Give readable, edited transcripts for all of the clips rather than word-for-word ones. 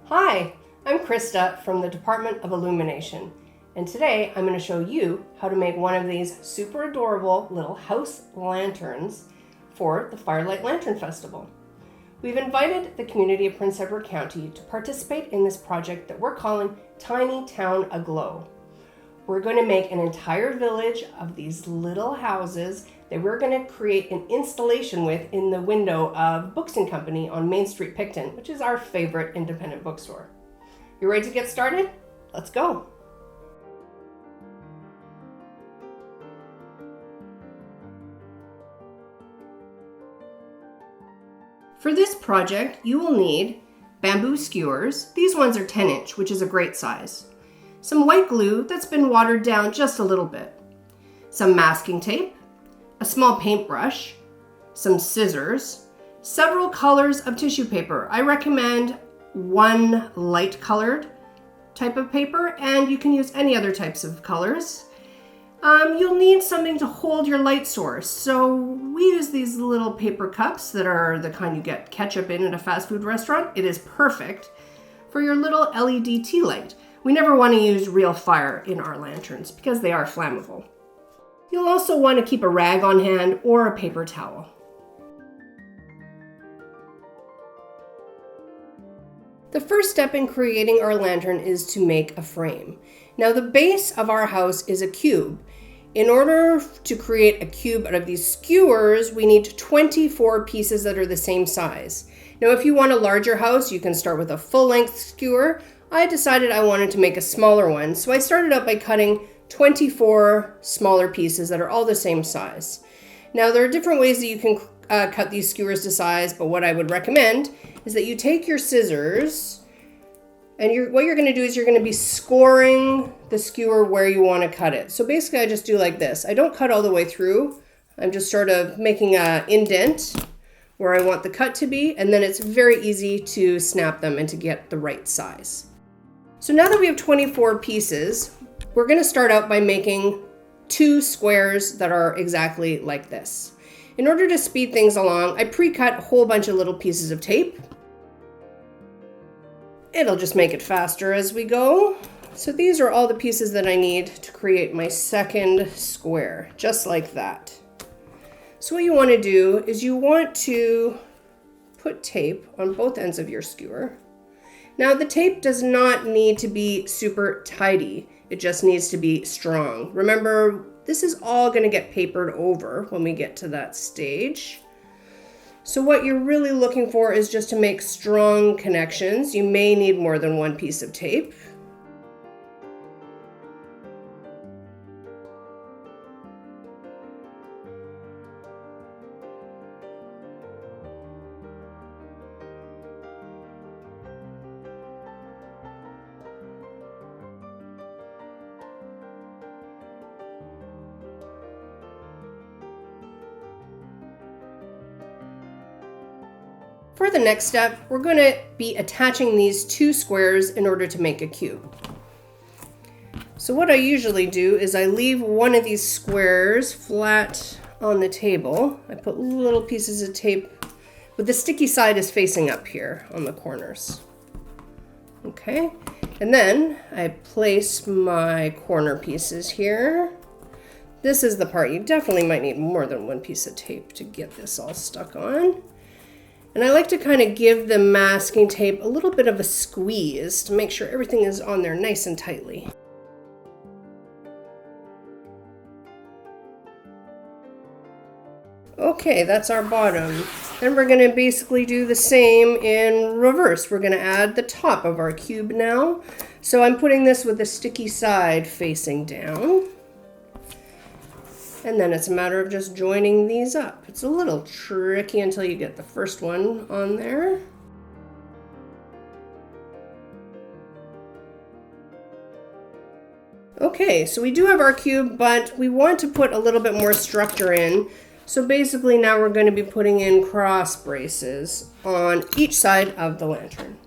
Hi, I'm Krista from the Department of Illumination, and today I'm going to show you how to make one of these super adorable little house lanterns for the Firelight Lantern Festival. We've invited the community of Prince Edward County to participate in this project that we're calling Tiny Town Aglow. We're going to make an entire village of these little houses that we're going to create an installation with in the window of Books & Company on Main Street, Picton, which is our favorite independent bookstore. You ready to get started? Let's go. For this project, you will need bamboo skewers. These ones are 10-inch, which is a great size. Some white glue that's been watered down just a little bit. Some masking tape, a small paintbrush, some scissors, several colors of tissue paper. I recommend one light colored type of paper, and you can use any other types of colors. You'll need something to hold your light source. So we use these little paper cups that are the kind you get ketchup in at a fast food restaurant. It is perfect for your little LED tea light. We never want to use real fire in our lanterns because they are flammable. You'll also want to keep a rag on hand or a paper towel. The first step in creating our lantern is to make a frame. Now the base of our house is a cube. In order to create a cube out of these skewers, we need 24 pieces that are the same size. Now if you want a larger house, you can start with a full-length skewer. I decided I wanted to make a smaller one, so I started out by cutting 24 smaller pieces that are all the same size. Now there are different ways that you can cut these skewers to size, but what I would recommend is that you take your scissors and what you're going to do is you're going to be scoring the skewer where you want to cut it. So basically I just do like this. I don't cut all the way through. I'm just sort of making an indent where I want the cut to be, and then it's very easy to snap them and to get the right size. So now that we have 24 pieces, we're going to start out by making 2 squares that are exactly like this. In order to speed things along, I pre-cut a whole bunch of little pieces of tape. It'll just make it faster as we go. So these are all the pieces that I need to create my second square, just like that. So what you want to do is you want to put tape on both ends of your skewer. Now the tape does not need to be super tidy. It just needs to be strong. Remember, this is all going to get papered over when we get to that stage. So what you're really looking for is just to make strong connections. You may need more than one piece of tape. For the next step, we're going to be attaching these 2 squares in order to make a cube. So what I usually do is I leave one of these squares flat on the table. I put little pieces of tape, but the sticky side is facing up here on the corners. Okay, and then I place my corner pieces here. This is the part you definitely might need more than one piece of tape to get this all stuck on. And I like to kind of give the masking tape a little bit of a squeeze to make sure everything is on there nice and tightly. Okay, that's our bottom. Then we're going to basically do the same in reverse. We're going to add the top of our cube now. So I'm putting this with the sticky side facing down. And then it's a matter of just joining these up. It's a little tricky until you get the first one on there. Okay, so we do have our cube, but we want to put a little bit more structure in. So basically now we're going to be putting in cross braces on each side of the lantern.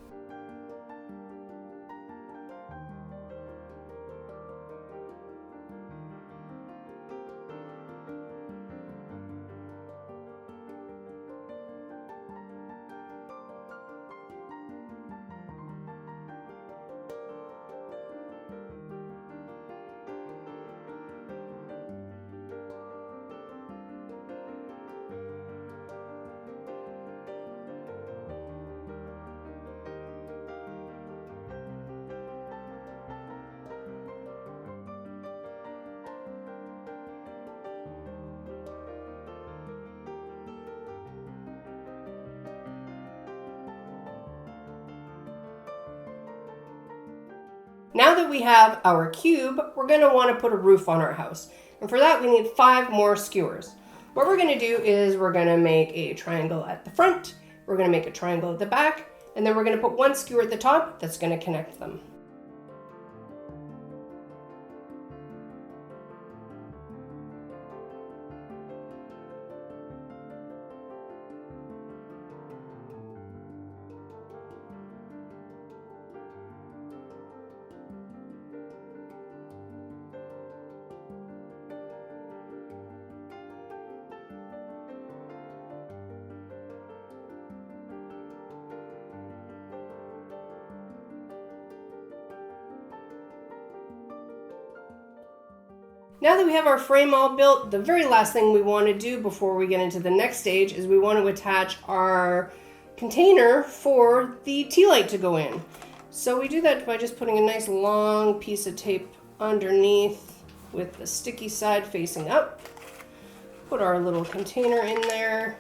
Now that we have our cube, we're going to want to put a roof on our house. And for that, we need 5 more skewers. What we're going to do is we're going to make a triangle at the front, we're going to make a triangle at the back, and then we're going to put 1 skewer at the top that's going to connect them. Now that we have our frame all built, the very last thing we want to do before we get into the next stage is we want to attach our container for the tea light to go in. So we do that by just putting a nice long piece of tape underneath with the sticky side facing up. Put our little container in there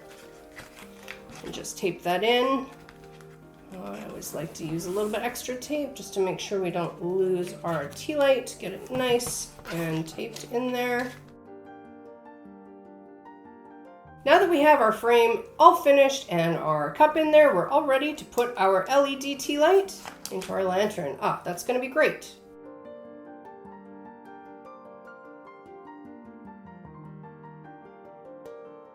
and just tape that in. I always like to use a little bit extra tape just to make sure we don't lose our tea light. Get it nice and taped in there. Now that we have our frame all finished and our cup in there, we're all ready to put our LED tea light into our lantern. That's going to be great.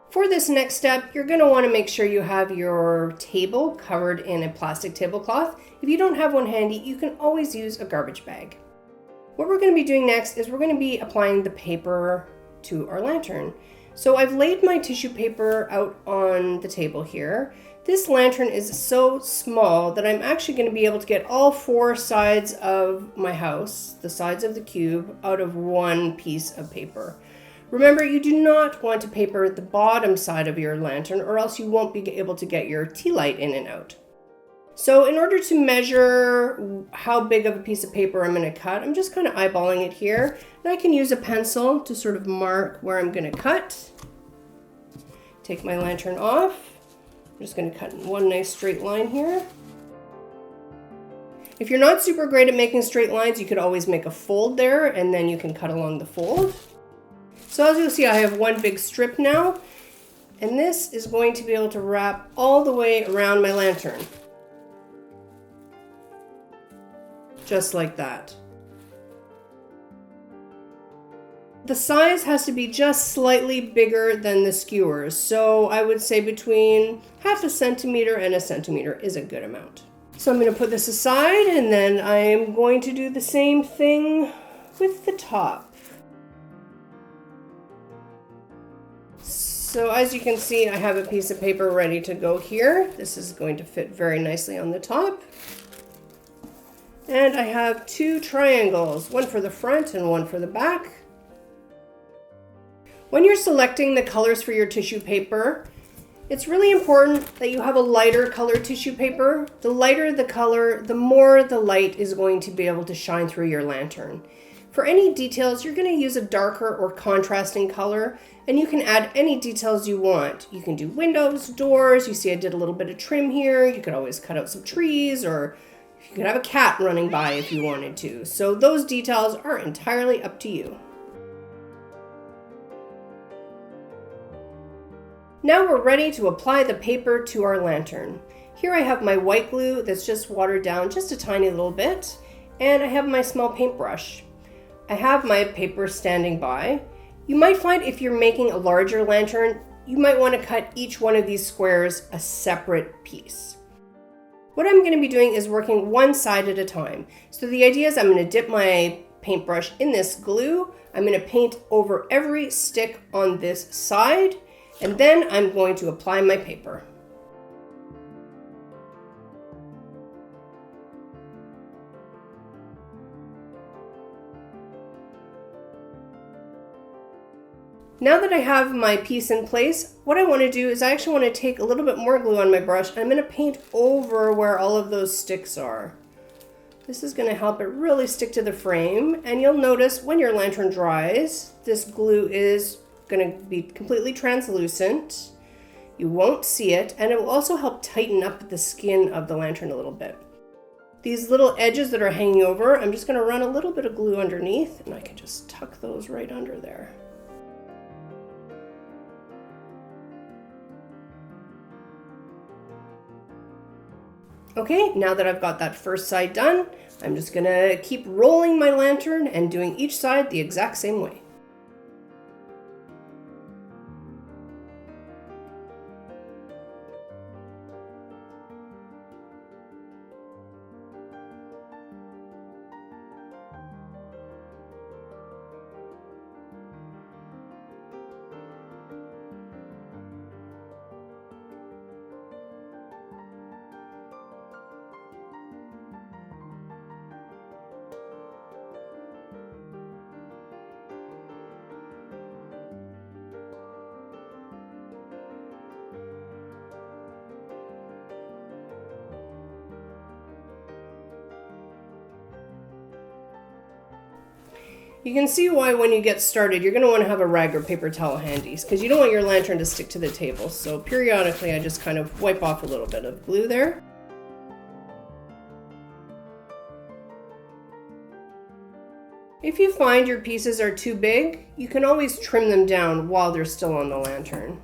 For this next step, you're going to want to make sure you have your table covered in a plastic tablecloth. If you don't have one handy, you can always use a garbage bag. What we're going to be doing next is we're going to be applying the paper to our lantern. So I've laid my tissue paper out on the table here. This lantern is so small that I'm actually going to be able to get all 4 sides of my house, the sides of the cube, out of one piece of paper. Remember, you do not want to paper the bottom side of your lantern or else you won't be able to get your tea light in and out. So in order to measure how big of a piece of paper I'm going to cut, I'm just kind of eyeballing it here. And I can use a pencil to sort of mark where I'm going to cut. Take my lantern off. I'm just going to cut in one nice straight line here. If you're not super great at making straight lines, you could always make a fold there and then you can cut along the fold. So as you'll see, I have one big strip now, and this is going to be able to wrap all the way around my lantern. Just like that. The size has to be just slightly bigger than the skewers, so I would say between 1/2 centimeter and 1 centimeter is a good amount. So I'm going to put this aside, and then I'm going to do the same thing with the top. So as you can see, I have a piece of paper ready to go here. This is going to fit very nicely on the top. And I have 2 triangles, one for the front and one for the back. When you're selecting the colors for your tissue paper, it's really important that you have a lighter colored tissue paper. The lighter the color, the more the light is going to be able to shine through your lantern. For any details, you're going to use a darker or contrasting color, and you can add any details you want. You can do windows, doors. You see I did a little bit of trim here. You could always cut out some trees, or you could have a cat running by if you wanted to. So those details are entirely up to you. Now we're ready to apply the paper to our lantern. Here I have my white glue that's just watered down just a tiny little bit, and I have my small paintbrush. I have my paper standing by. You might find if you're making a larger lantern, you might want to cut each one of these squares a separate piece. What I'm going to be doing is working one side at a time. So the idea is I'm going to dip my paintbrush in this glue. I'm going to paint over every stick on this side, and then I'm going to apply my paper. Now that I have my piece in place, what I want to do is I actually want to take a little bit more glue on my brush and I'm going to paint over where all of those sticks are. This is going to help it really stick to the frame, and you'll notice when your lantern dries, this glue is going to be completely translucent. You won't see it, and it will also help tighten up the skin of the lantern a little bit. These little edges that are hanging over, I'm just going to run a little bit of glue underneath, and I can just tuck those right under there. Okay, now that I've got that first side done, I'm just going to keep rolling my lantern and doing each side the exact same way. You can see why when you get started, you're going to want to have a rag or paper towel handy, because you don't want your lantern to stick to the table. So periodically, I just kind of wipe off a little bit of glue there. If you find your pieces are too big, you can always trim them down while they're still on the lantern.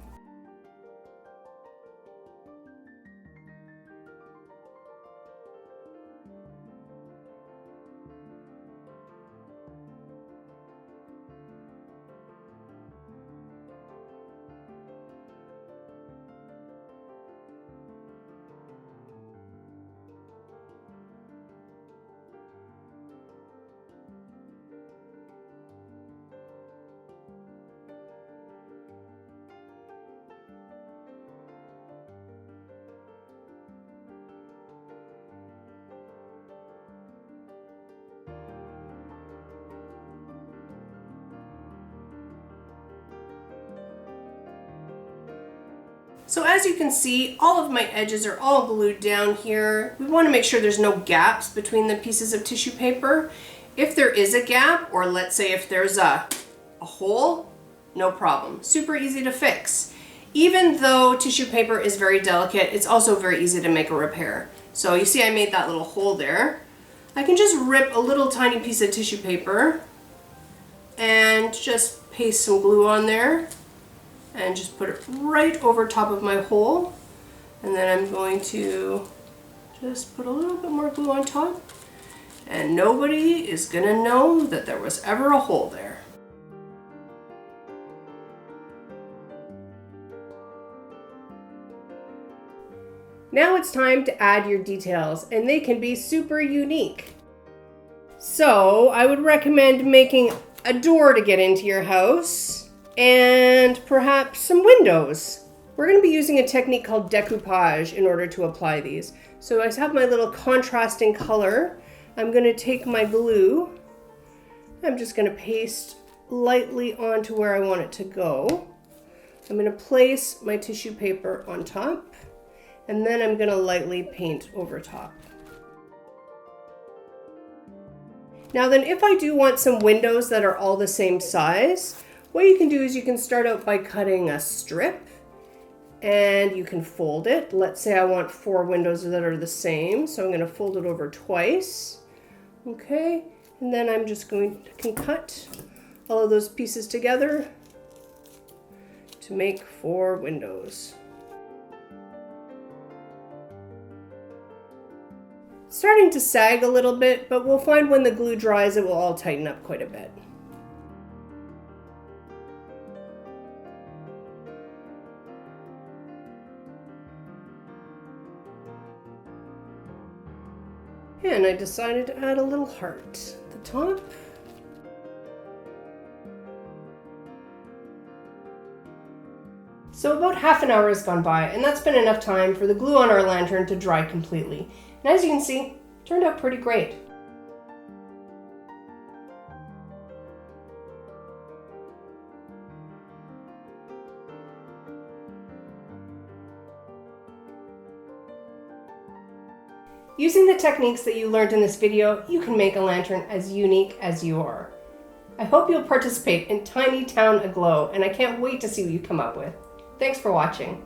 So as you can see, all of my edges are all glued down here. We want to make sure there's no gaps between the pieces of tissue paper. If there is a gap, or let's say if there's a hole, no problem. Super easy to fix. Even though tissue paper is very delicate, it's also very easy to make a repair. So you see I made that little hole there. I can just rip a little tiny piece of tissue paper and just paste some glue on there. And just put it right over top of my hole. And then I'm going to just put a little bit more glue on top. And nobody is gonna know that there was ever a hole there. Now it's time to add your details, and they can be super unique. So I would recommend making a door to get into your house, and perhaps some windows. We're going to be using a technique called decoupage in order to apply these. So I have my little contrasting color. I'm going to take my glue. I'm just going to paste lightly onto where I want it to go. I'm going to place my tissue paper on top, and then I'm going to lightly paint over top. Now then, if I do want some windows that are all the same size, what you can do is you can start out by cutting a strip, and you can fold it. Let's say I want 4 windows that are the same, so I'm going to fold it over twice. Okay, and then I'm just going to cut all of those pieces together to make 4 windows. It's starting to sag a little bit, but we'll find when the glue dries it will all tighten up quite a bit. And I decided to add a little heart at the top. So about half an hour has gone by, and that's been enough time for the glue on our lantern to dry completely. And as you can see, it turned out pretty great. Using the techniques that you learned in this video, you can make a lantern as unique as you are. I hope you'll participate in Tiny Town Aglow, and I can't wait to see what you come up with. Thanks for watching.